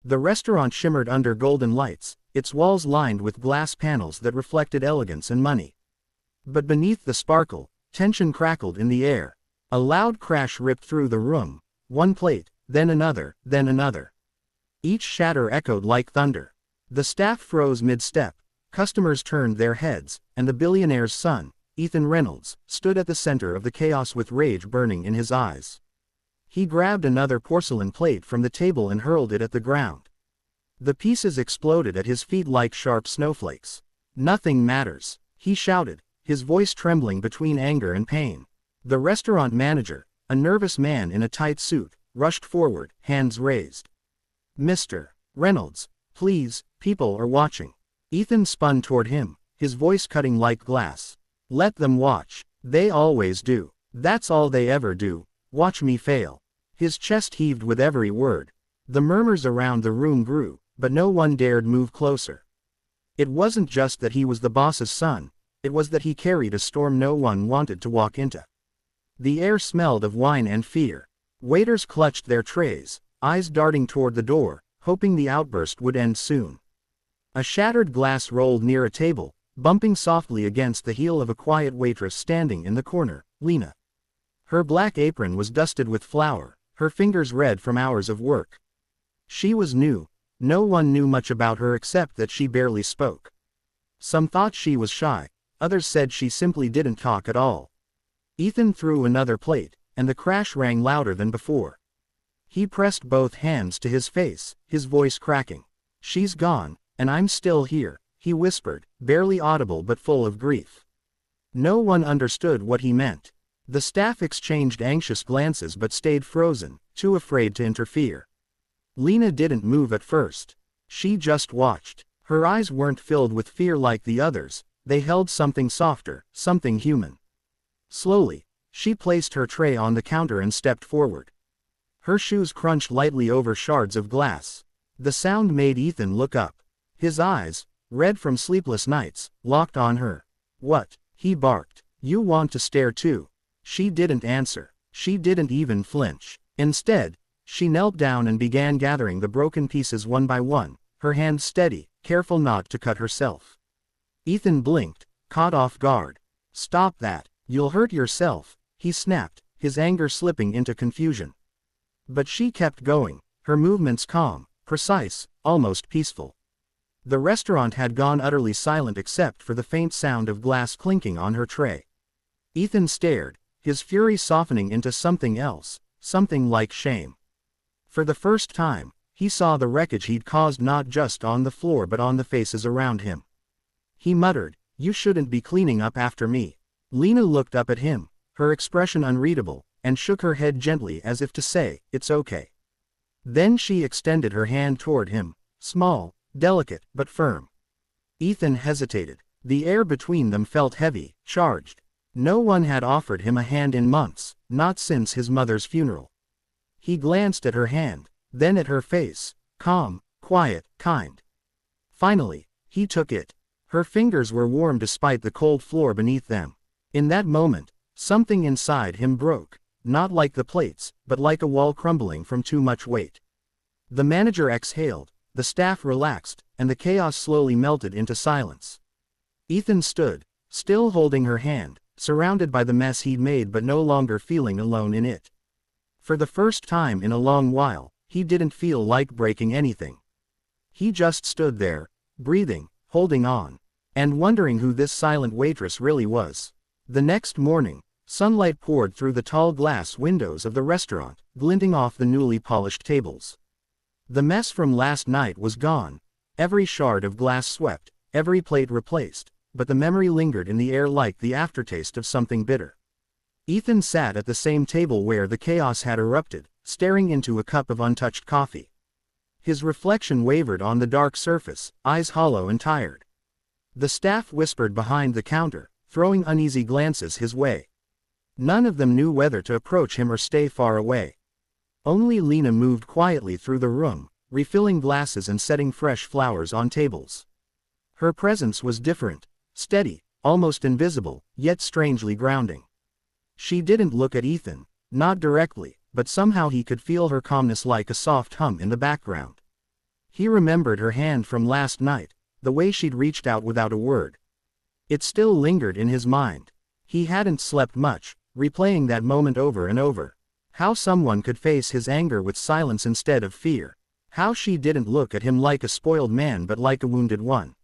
The restaurant shimmered under golden lights, its walls lined with glass panels that reflected elegance and money. But beneath the sparkle, tension crackled in the air. A loud crash ripped through the room. One plate, then another, then another. Each shatter echoed like thunder. The staff froze mid-step, customers turned their heads, and the billionaire's son, Ethan Reynolds, stood at the center of the chaos with rage burning in his eyes. He grabbed another porcelain plate from the table and hurled it at the ground. The pieces exploded at his feet like sharp snowflakes. "Nothing matters," he shouted, his voice trembling between anger and pain. The restaurant manager, a nervous man in a tight suit, rushed forward, hands raised. "Mr. Reynolds, please, people are watching." Ethan spun toward him, his voice cutting like glass. "Let them watch. They always do. That's all they ever do. Watch me fail." His chest heaved with every word. The murmurs around the room grew, but no one dared move closer. It wasn't just that he was the boss's son, it was that he carried a storm no one wanted to walk into. The air smelled of wine and fear. Waiters clutched their trays, eyes darting toward the door, hoping the outburst would end soon. A shattered glass rolled near a table, bumping softly against the heel of a quiet waitress standing in the corner, Lena. Her black apron was dusted with flour, her fingers red from hours of work. She was new. No one knew much about her except that she barely spoke. Some thought she was shy, others said she simply didn't talk at all. Ethan threw another plate, and the crash rang louder than before. He pressed both hands to his face, his voice cracking. "She's gone, and I'm still here," he whispered, barely audible but full of grief. No one understood what he meant. The staff exchanged anxious glances but stayed frozen, too afraid to interfere. Lena didn't move at first. She just watched. Her eyes weren't filled with fear like the others, they held something softer, something human. Slowly, she placed her tray on the counter and stepped forward. Her shoes crunched lightly over shards of glass. The sound made Ethan look up. His eyes, red from sleepless nights, locked on her. "What?" he barked. "You want to stare too?" She didn't answer. She didn't even flinch. Instead, she knelt down and began gathering the broken pieces one by one, her hands steady, careful not to cut herself. Ethan blinked, caught off guard. "Stop that, you'll hurt yourself," he snapped, his anger slipping into confusion. But she kept going, her movements calm, precise, almost peaceful. The restaurant had gone utterly silent except for the faint sound of glass clinking on her tray. Ethan stared, his fury softening into something else, something like shame. For the first time, he saw the wreckage he'd caused not just on the floor but on the faces around him. He muttered, "You shouldn't be cleaning up after me." Lena looked up at him, her expression unreadable, and shook her head gently as if to say, "It's okay." Then she extended her hand toward him, small, delicate, but firm. Ethan hesitated. The air between them felt heavy, charged. No one had offered him a hand in months, not since his mother's funeral. He glanced at her hand, then at her face, calm, quiet, kind. Finally, he took it. Her fingers were warm despite the cold floor beneath them. In that moment, something inside him broke, not like the plates, but like a wall crumbling from too much weight. The manager exhaled, the staff relaxed, and the chaos slowly melted into silence. Ethan stood, still holding her hand, surrounded by the mess he'd made but no longer feeling alone in it. For the first time in a long while, he didn't feel like breaking anything. He just stood there, breathing, holding on, and wondering who this silent waitress really was. The next morning, sunlight poured through the tall glass windows of the restaurant, glinting off the newly polished tables. The mess from last night was gone, every shard of glass swept, every plate replaced, but the memory lingered in the air like the aftertaste of something bitter. Ethan sat at the same table where the chaos had erupted, staring into a cup of untouched coffee. His reflection wavered on the dark surface, eyes hollow and tired. The staff whispered behind the counter, throwing uneasy glances his way. None of them knew whether to approach him or stay far away. Only Lena moved quietly through the room, refilling glasses and setting fresh flowers on tables. Her presence was different, steady, almost invisible, yet strangely grounding. She didn't look at Ethan, not directly, but somehow he could feel her calmness like a soft hum in the background. He remembered her hand from last night, the way she'd reached out without a word. It still lingered in his mind. He hadn't slept much, replaying that moment over and over. How someone could face his anger with silence instead of fear. How she didn't look at him like a spoiled man but like a wounded one.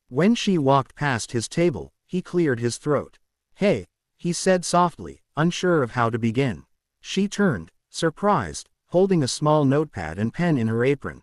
When she walked past his table, he cleared his throat. "Hey," he said softly, unsure of how to begin. She turned, surprised, holding a small notepad and pen in her apron.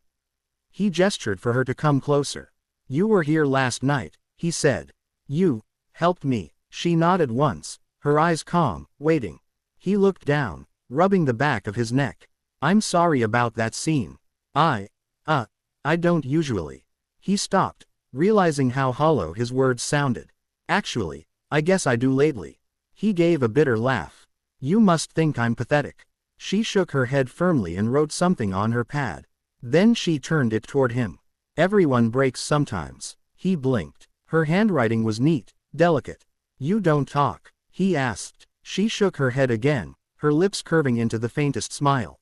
He gestured for her to come closer. "You were here last night," he said. "You helped me." She nodded once, her eyes calm, waiting. He looked down, rubbing the back of his neck. "I'm sorry about that scene. I don't usually." He stopped, realizing how hollow his words sounded. "Actually, I guess I do lately." He gave a bitter laugh. "You must think I'm pathetic." She shook her head firmly and wrote something on her pad. Then she turned it toward him. "Everyone breaks sometimes." He blinked. Her handwriting was neat, delicate. "You don't talk?" he asked. She shook her head again, her lips curving into the faintest smile.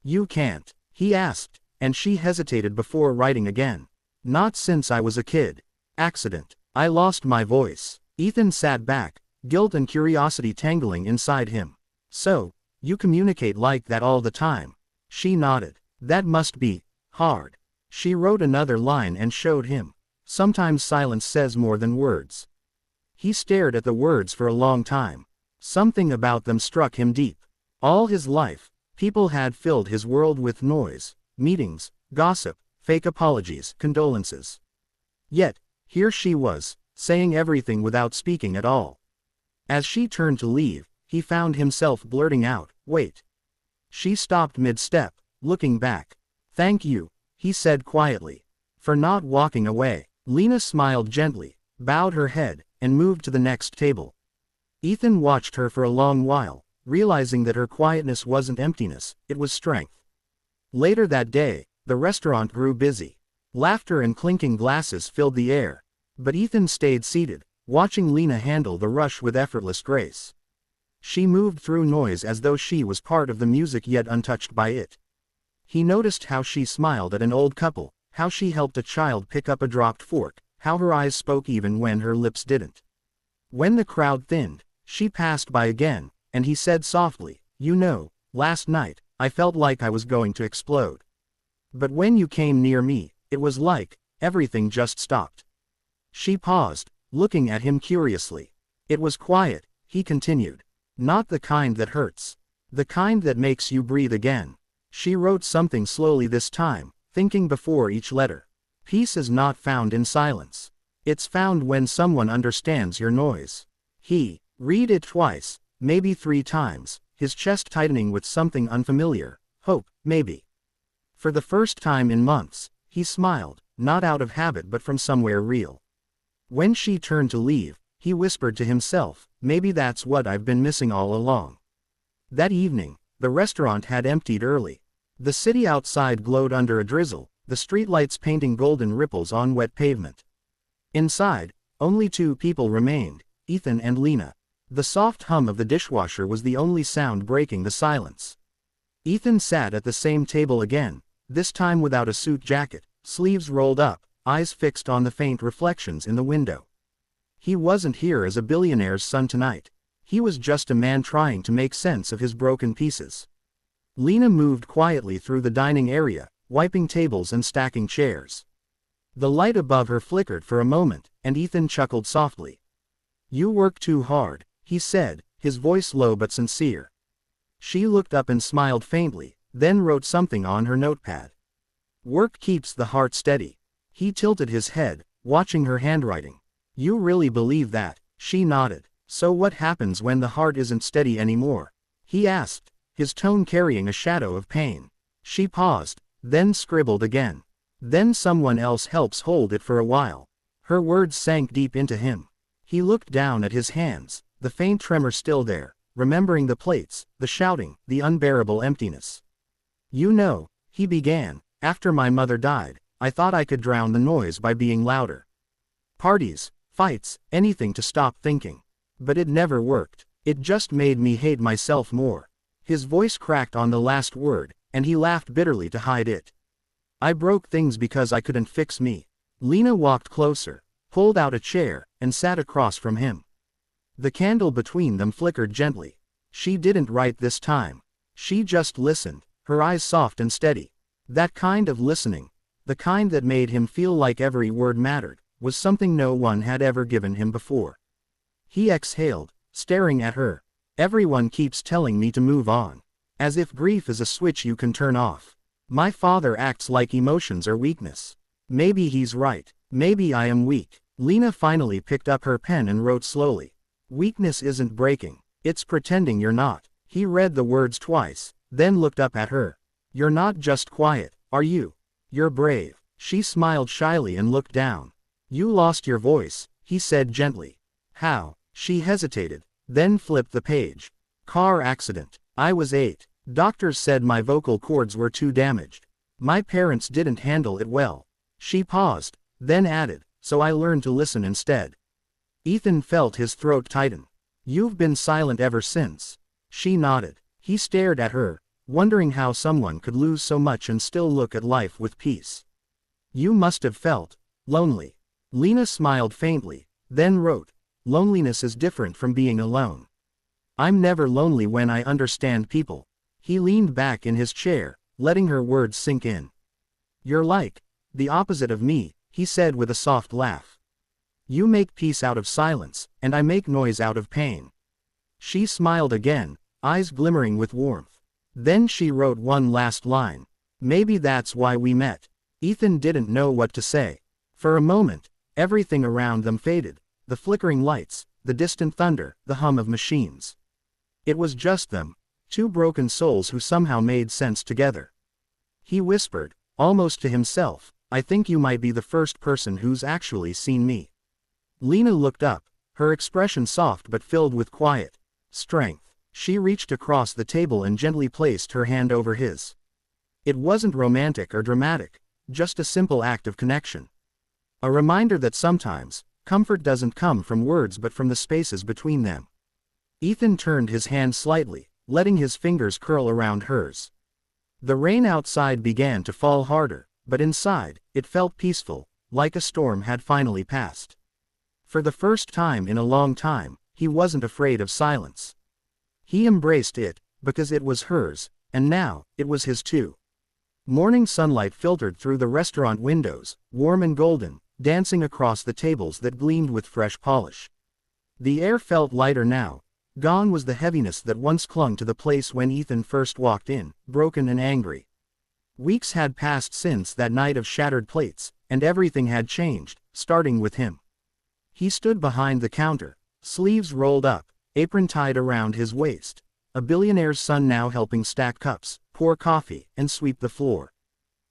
"You can't?" he asked, and she hesitated before writing again. "Not since I was a kid. Accident. I lost my voice." Ethan sat back, guilt and curiosity tangling inside him. "So, you communicate like that all the time?" She nodded. "That must be hard." She wrote another line and showed him. "Sometimes silence says more than words." He stared at the words for a long time. Something about them struck him deep. All his life, people had filled his world with noise, meetings, gossip, fake apologies, condolences. Yet, here she was, saying everything without speaking at all. As she turned to leave, he found himself blurting out, "Wait." She stopped mid-step, looking back. "Thank you," he said quietly, "for not walking away." Lena smiled gently, bowed her head, and moved to the next table. Ethan watched her for a long while, realizing that her quietness wasn't emptiness, it was strength. Later that day, the restaurant grew busy. Laughter and clinking glasses filled the air. But Ethan stayed seated, watching Lena handle the rush with effortless grace. She moved through noise as though she was part of the music yet untouched by it. He noticed how she smiled at an old couple, how she helped a child pick up a dropped fork, how her eyes spoke even when her lips didn't. When the crowd thinned, she passed by again, and he said softly, "You know, last night, I felt like I was going to explode. But when you came near me, it was like everything just stopped." She paused, looking at him curiously. "It was quiet," he continued. "Not the kind that hurts. The kind that makes you breathe again." She wrote something slowly this time, thinking before each letter. "Peace is not found in silence. It's found when someone understands your noise." He read it twice, maybe 3 times, his chest tightening with something unfamiliar. Hope, maybe. For the first time in months, he smiled, not out of habit but from somewhere real. When she turned to leave, he whispered to himself, "Maybe that's what I've been missing all along." That evening, the restaurant had emptied early. The city outside glowed under a drizzle, the streetlights painting golden ripples on wet pavement. Inside, only 2 people remained, Ethan and Lena. The soft hum of the dishwasher was the only sound breaking the silence. Ethan sat at the same table again, this time without a suit jacket, sleeves rolled up, eyes fixed on the faint reflections in the window. He wasn't here as a billionaire's son tonight. He was just a man trying to make sense of his broken pieces. Lena moved quietly through the dining area, wiping tables and stacking chairs. The light above her flickered for a moment, and Ethan chuckled softly. "You work too hard," he said, his voice low but sincere. She looked up and smiled faintly, then wrote something on her notepad. "Work keeps the heart steady." He tilted his head, watching her handwriting. "You really believe that?" She nodded. "So what happens when the heart isn't steady anymore?" he asked, his tone carrying a shadow of pain. She paused, then scribbled again. "Then someone else helps hold it for a while." Her words sank deep into him. He looked down at his hands, the faint tremor still there, remembering the plates, the shouting, the unbearable emptiness. "You know," he began, "after my mother died, I thought I could drown the noise by being louder. Parties, fights, anything to stop thinking. But it never worked. It just made me hate myself more." His voice cracked on the last word, and he laughed bitterly to hide it. I broke things because I couldn't fix me. Lena walked closer, pulled out a chair, and sat across from him. The candle between them flickered gently. She didn't write this time. She just listened, her eyes soft and steady. That kind of listening, the kind that made him feel like every word mattered, was something no one had ever given him before. He exhaled, staring at her. Everyone keeps telling me to move on. As if grief is a switch you can turn off. My father acts like emotions are weakness. Maybe he's right. Maybe I am weak. Lena finally picked up her pen and wrote slowly. Weakness isn't breaking. It's pretending you're not. He read the words twice, then looked up at her. You're not just quiet, are you? You're brave. She smiled shyly and looked down. You lost your voice, he said gently. How? She hesitated, then flipped the page. Car accident. I was 8. Doctors said my vocal cords were too damaged. My parents didn't handle it well. She paused, then added, so I learned to listen instead. Ethan felt his throat tighten. You've been silent ever since. She nodded. He stared at her, wondering how someone could lose so much and still look at life with peace. You must have felt lonely. Lena smiled faintly, then wrote, loneliness is different from being alone. I'm never lonely when I understand people. He leaned back in his chair, letting her words sink in. You're like the opposite of me, he said with a soft laugh. You make peace out of silence, and I make noise out of pain. She smiled again, eyes glimmering with warmth. Then she wrote one last line. Maybe that's why we met. Ethan didn't know what to say. For a moment, everything around them faded. The flickering lights, the distant thunder, the hum of machines. It was just them, two broken souls who somehow made sense together. He whispered, almost to himself, I think you might be the first person who's actually seen me. Lena looked up, her expression soft but filled with quiet strength. She reached across the table and gently placed her hand over his. It wasn't romantic or dramatic, just a simple act of connection. A reminder that sometimes, comfort doesn't come from words but from the spaces between them. Ethan turned his hand slightly, letting his fingers curl around hers. The rain outside began to fall harder, but inside, it felt peaceful, like a storm had finally passed. For the first time in a long time, he wasn't afraid of silence. He embraced it, because it was hers, and now, it was his too. Morning sunlight filtered through the restaurant windows, warm and golden, dancing across the tables that gleamed with fresh polish. The air felt lighter now. Gone was the heaviness that once clung to the place when Ethan first walked in, broken and angry. Weeks had passed since that night of shattered plates, and everything had changed, starting with him. He stood behind the counter, sleeves rolled up, apron tied around his waist, a billionaire's son now helping stack cups, pour coffee, and sweep the floor.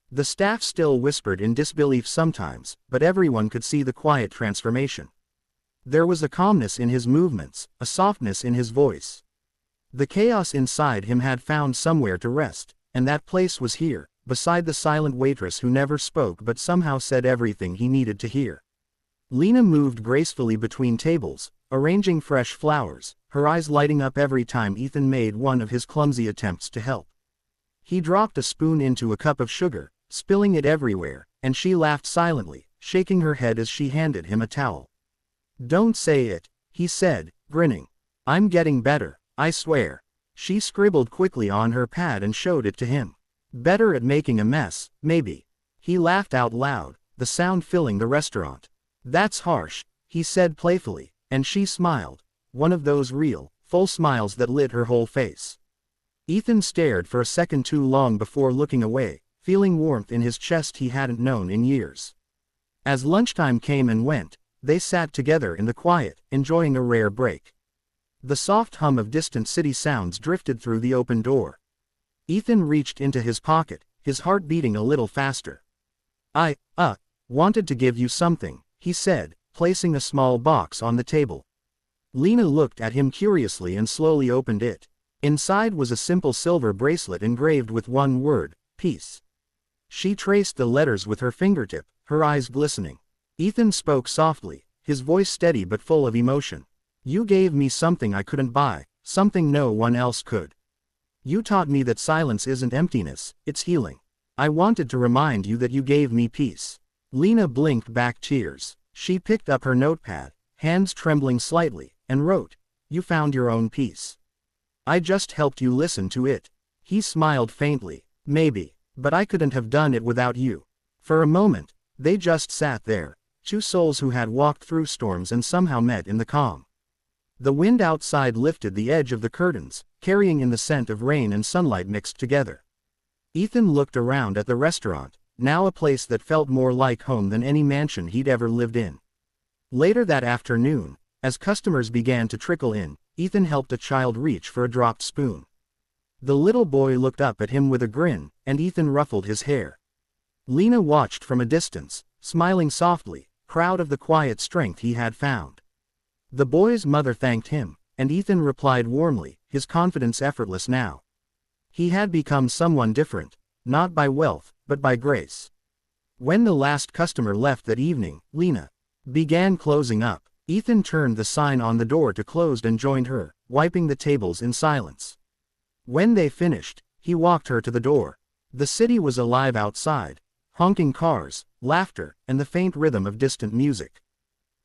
The staff still whispered in disbelief sometimes, but everyone could see the quiet transformation. There was a calmness in his movements, a softness in his voice. The chaos inside him had found somewhere to rest, and that place was here, beside the silent waitress who never spoke but somehow said everything he needed to hear. Lena moved gracefully between tables, arranging fresh flowers, her eyes lighting up every time Ethan made one of his clumsy attempts to help. He dropped a spoon into a cup of sugar, spilling it everywhere, and she laughed silently, shaking her head as she handed him a towel. Don't say it, he said, grinning. I'm getting better, I swear. She scribbled quickly on her pad and showed it to him. Better at making a mess, maybe. He laughed out loud, the sound filling the restaurant. That's harsh, he said playfully, and she smiled, one of those real, full smiles that lit her whole face. Ethan stared for a second too long before looking away, feeling warmth in his chest he hadn't known in years. As lunchtime came and went, they sat together in the quiet, enjoying a rare break. The soft hum of distant city sounds drifted through the open door. Ethan reached into his pocket, his heart beating a little faster. I wanted to give you something, he said, placing a small box on the table. Lena looked at him curiously and slowly opened it. Inside was a simple silver bracelet engraved with one word, peace. She traced the letters with her fingertip, her eyes glistening. Ethan spoke softly, his voice steady but full of emotion. You gave me something I couldn't buy, something no one else could. You taught me that silence isn't emptiness, it's healing. I wanted to remind you that you gave me peace. Lena blinked back tears. She picked up her notepad, hands trembling slightly, and wrote, "You found your own peace. I just helped you listen to it." He smiled faintly. "Maybe, but I couldn't have done it without you." For a moment, they just sat there, two souls who had walked through storms and somehow met in the calm. The wind outside lifted the edge of the curtains, carrying in the scent of rain and sunlight mixed together. Ethan looked around at the restaurant, now a place that felt more like home than any mansion he'd ever lived in. Later that afternoon, as customers began to trickle in, Ethan helped a child reach for a dropped spoon. The little boy looked up at him with a grin, and Ethan ruffled his hair. Lena watched from a distance, smiling softly, proud of the quiet strength he had found. The boy's mother thanked him, and Ethan replied warmly, his confidence effortless now. He had become someone different, not by wealth, but by grace. When the last customer left that evening, Lena began closing up. Ethan turned the sign on the door to closed and joined her, wiping the tables in silence. When they finished, he walked her to the door. The city was alive outside, honking cars, laughter, and the faint rhythm of distant music.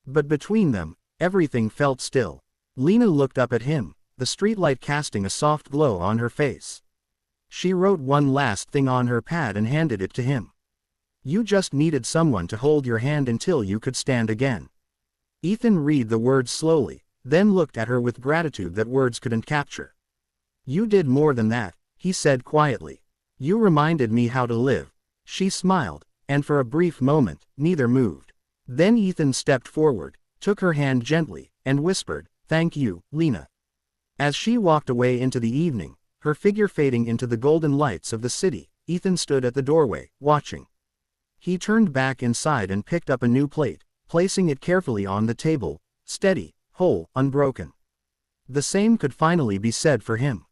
But between them, everything felt still. Lena looked up at him, the streetlight casting a soft glow on her face. She wrote one last thing on her pad and handed it to him. "You just needed someone to hold your hand until you could stand again." Ethan read the words slowly, then looked at her with gratitude that words couldn't capture. "You did more than that," he said quietly. "You reminded me how to live." She smiled, and for a brief moment, neither moved. Then Ethan stepped forward, took her hand gently, and whispered, "Thank you, Lena." As she walked away into the evening, her figure fading into the golden lights of the city, Ethan stood at the doorway, watching. He turned back inside and picked up a new plate, placing it carefully on the table, steady, whole, unbroken. The same could finally be said for him.